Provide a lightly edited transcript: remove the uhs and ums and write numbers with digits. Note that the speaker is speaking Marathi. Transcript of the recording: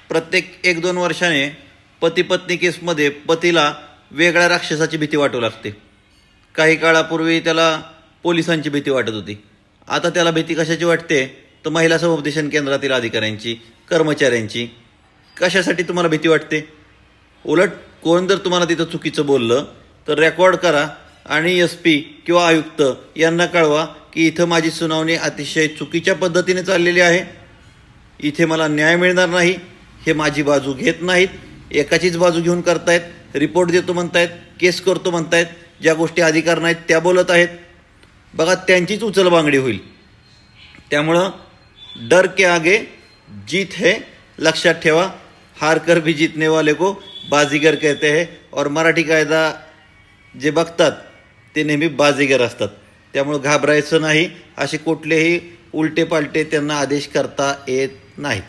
प्रत्येक 1-2 वर्षाने पती पत्नी केसमध्ये पतीला वेगळ्या राक्षसाची भीती वाटू लागते. काही काळापूर्वी त्याला पोलिसांची भीती वाटत होती. आता त्याला भीती कशाची वाटते? तर महिला समुपदेशन केंद्रातील अधिकाऱ्यांची, कर्मचाऱ्यांची. कशासाठी तुम्हाला भीती वाटते? उलट कोण जर तुम्हाला तिथं चुकीचं बोललं तर रेकॉर्ड करा आणि SP किंवा आयुक्त यांना कळवा की इथं माझी सुनावणी अतिशय चुकीच्या पद्धतीने चाललेली आहे, इथे मला न्याय मिळणार नाही, हे माझी बाजू घेत नाहीत, एकाचीच बाजू घेऊन करतायत, रिपोर्ट देतो म्हणतायत, केस करतो म्हणतायत, ज्या गोष्टी अधिकार नाहीत त्या बोलत आहेत. बघा, त्यांचीच उचलबांगडी होईल. त्यामुळं डर के आगे जीत है, लक्षात ठेवा. हार कर भी जीतने वाले को बाजीगर कहते हैं. और मराठी कायदा जे बघतात ते नेहमी बाजीगर असतात. त्यामुळं घाबरायचं नाही. असे कुठलेही उलटे पालटे त्यांना आदेश करता येत नाहीत.